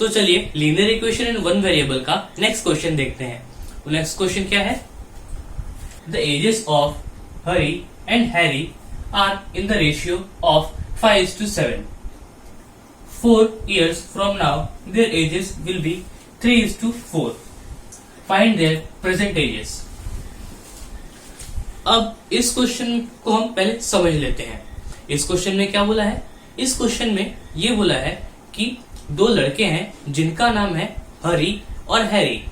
तो चलिए linear equation in one variable का नेक्स्ट क्वेश्चन देखते हैं। तो नेक्स्ट क्वेश्चन क्या है? The ages of Hari and Harry are in the ratio of 5:7. 4 years from now their ages will be 3:4. Find their present ages. अब इस क्वेश्चन को हम पहले समझ लेते हैं। इस क्वेश्चन में क्या बोला है? इस क्वेश्चन में ये बोला है कि दो लड़के हैं जिनका नाम है हरी और हैरी।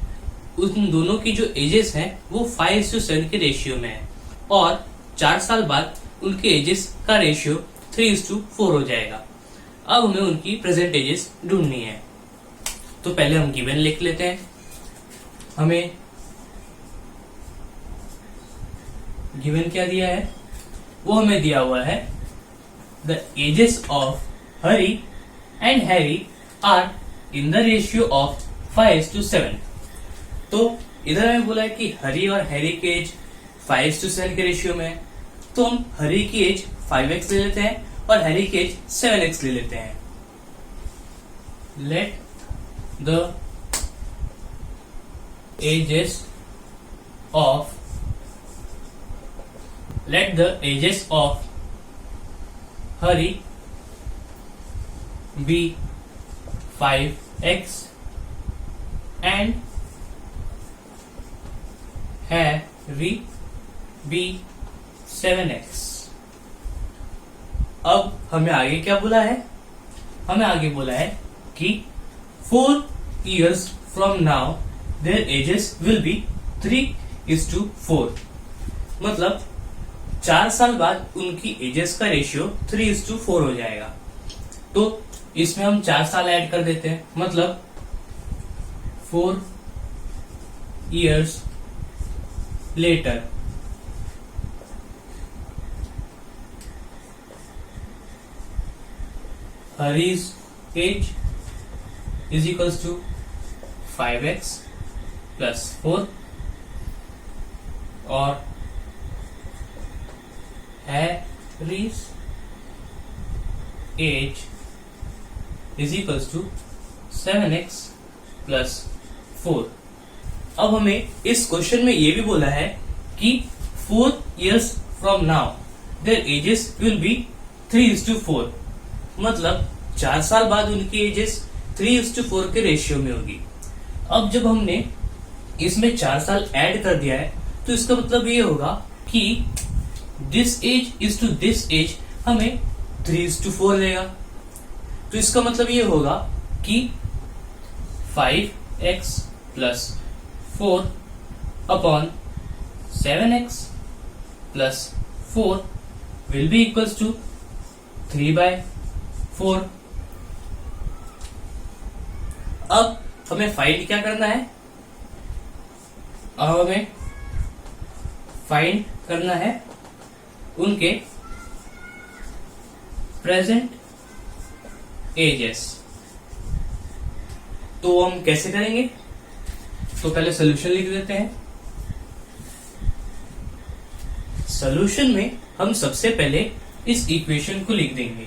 उन दोनों की जो एजेस हैं वो 5:7 के रेशियो में है और 4 साल बाद उनके एजेस का रेशियो 3:4 हो जाएगा। अब हमें उनकी प्रेजेंट एजेस ढूंढनी है। तो पहले हम गिवन लिख लेते हैं। हमें गिवन क्या दिया है? वो हमें दिया हुआ है the ages of Hari and Harry are in the ratio of 5:7. तो इधर हमें बोला है कि हरी और हैरी के एज 5:7 के रेशियो में है। तो हम हरी की एज 5x ले लेते हैं और हैरी की एज 7x ले लेते हैं। Let the ages of Hari be 5x and Harry be 7x. अब हमें आगे क्या बोला है? हमें आगे बोला है कि 4 years from now their ages will be 3:4. मतलब 4 साल बाद उनकी एजेस का रेशियो 3:4 हो जाएगा। तो इसमें हम 4 साल ऐड कर देते हैं, मतलब 4 years later Hari's age is equals to 5x plus 4 और Harry's age is equals to 7x plus 4. अब हमें इस क्वेश्चन में ये भी बोला है कि 4 years from now their ages will be 3:4. मतलब 4 साल बाद उनकी एजेस 3:4 के रेशियो में होगी। अब जब हमने इसमें 4 साल ऐड कर दिया है तो इसका मतलब ये होगा कि this age is to this age हमें 3:4 लेगा। तो इसका मतलब ये होगा कि 5x plus 4 upon 7x plus 4 will be equals to 3/4. अब हमें फाइंड क्या करना है? अब हमें फाइंड करना है उनके प्रेजेंट एजेस। तो हम कैसे करेंगे? तो पहले सोल्यूशन लिख देते हैं। सोल्यूशन में हम सबसे पहले इस इक्वेशन को लिख देंगे।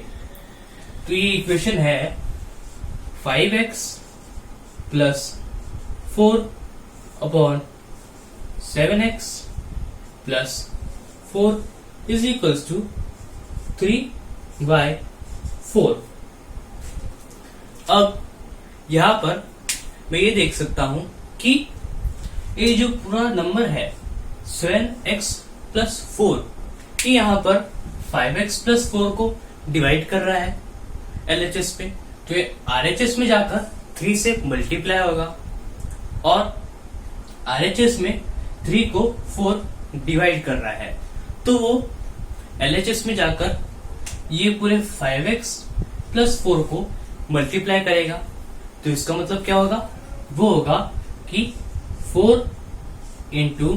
तो ये इक्वेशन है 5x plus 4 upon 7x plus 4 is equals to 3/4. अब यहां पर मैं ये देख सकता हूं कि ये जो पूरा नंबर है 7x plus 4, ये यहां पर 5x plus 4 को डिवाइड कर रहा है LHS पे। तो ये RHS में जाकर 3 से मल्टीप्लाई होगा और RHS में 3 को 4 डिवाइड कर रहा है। तो वो LHS में जाकर ये पूरे 5x plus 4 को मल्टीप्लाई करेगा। तो इसका मतलब क्या होगा? वो होगा कि 4 into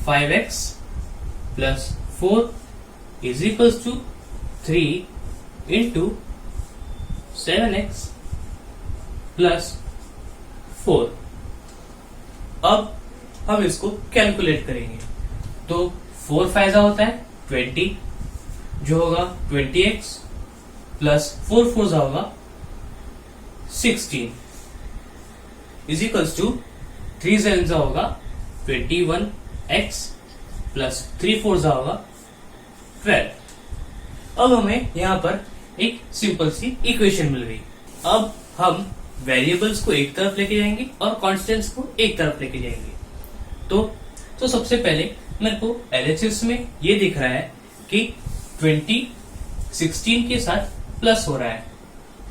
5x plus 4 is equals to 3 into 7x plus 4. अब हम इसको कैलकुलेट करेंगे। तो 4 फायदा होता है 20, जो होगा 20x प्लस 4 फोर होगा 16 इज इक्वल्स टू 3 7 होगा 21x प्लस 3 4 होगा 12। अब हमें यहाँ पर एक सिंपल सी इक्वेशन मिल गई। अब हम वेरिएबल्स को एक तरफ लेके जाएंगे और कॉन्स्टेंट्स को एक तरफ लेके जाएंगे। तो सबसे पहले मेरे को एलएचएस में ये दिख रहा है कि 20 16 के साथ प्लस हो रहा है,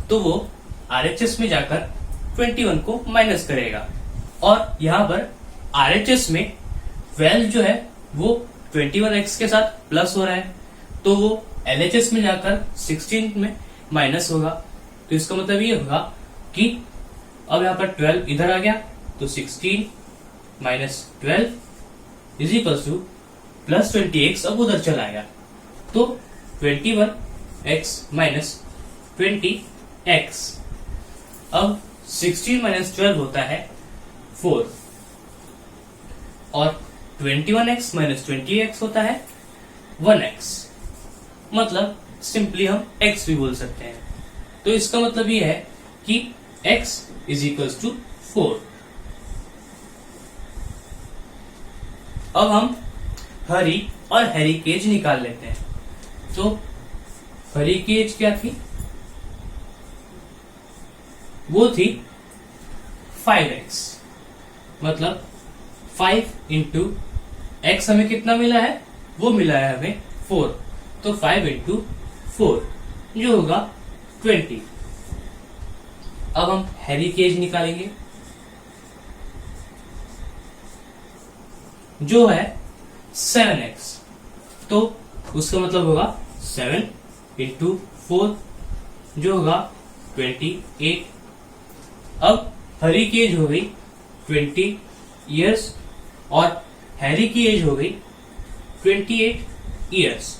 तो वो आरएचएस में जाकर 21 को माइनस करेगा। और यहाँ पर आरएचएस में 12 जो है वो 21x के साथ प्लस हो रहा है, तो वो एलएचएस में जाकर 16 में माइनस होगा। तो इसका मतलब ये होगा कि अब यहाँ पर 12 इधर आ गया, तो 16 minus 12 is equal two plus 20x अब उधर चला गया, तो 21x माइनस 20x। अब 16 माइनस 12 होता है 4 और 21x माइनस 20x होता है 1x। मतलब सिंपली हम x भी बोल सकते हैं। तो इसका मतलब ये है कि x इज इक्वल्स टू 4। अब हम हरी और हेरिकेज निकाल लेते हैं। तो हेरिकेज क्या थी? वो थी 5x। मतलब 5 इंटू एक्स हमें कितना मिला है? वो मिला है हमें 4, तो 5 इंटू 4 जो होगा 20। अब हम हेरिकेज निकालेंगे जो है 7x, तो उसका मतलब होगा 7 इंटू 4 जो होगा 28। अब हरी की एज हो गई 20 इयर्स और हैरी की एज हो गई 28 इयर्स।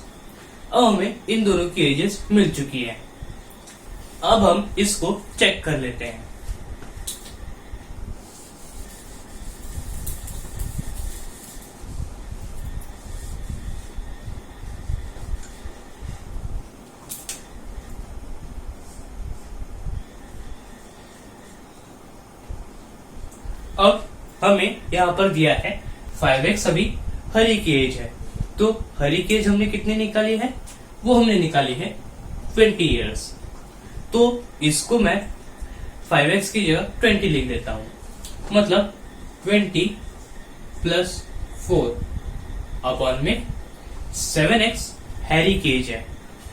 अब हमें इन दोनों की एजेस मिल चुकी है। अब हम इसको चेक कर लेते हैं। अब हमें यहाँ पर दिया है 5x अभी हरी की एज है, तो हरी की एज हमने कितनी निकाली है? वो हमने निकाली है 20 इयर्स। तो इसको मैं 5x की जगह 20 लिख देता हूं। मतलब 20 प्लस 4 अपॉन में 7x हैरी की एज है,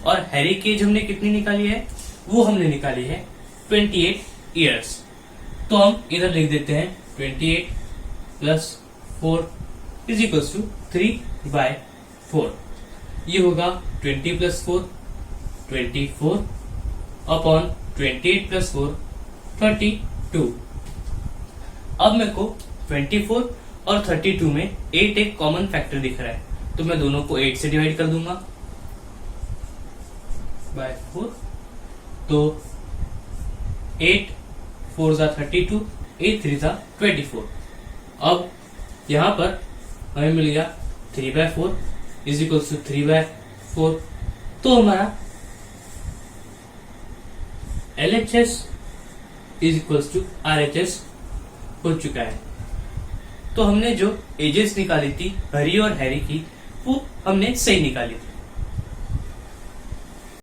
और हैरी की एज हमने कितनी निकाली है? वो हमने निकाली है 28 इयर्स। तो हम इधर लिख देते हैं 28 प्लस 4 इज इक्वल टू 3/4। ये होगा 20 प्लस 4 24 अपॉन 28 प्लस 4 32। अब मेरे को 24 और 32 में 8 एक कॉमन फैक्टर दिख रहा है, तो मैं दोनों को 8 से डिवाइड कर दूंगा बाय 4। तो 8 4 जा 32, 8 3 जा 24। अब यहां पर हमें मिल गया 3/4 इज इक्वल टू 3/4। तो हमारा LHS is equal to RHS हो चुका है। तो हमने जो एजेस निकाली थी हरी और हैरी की, वो हमने सही निकाली थी।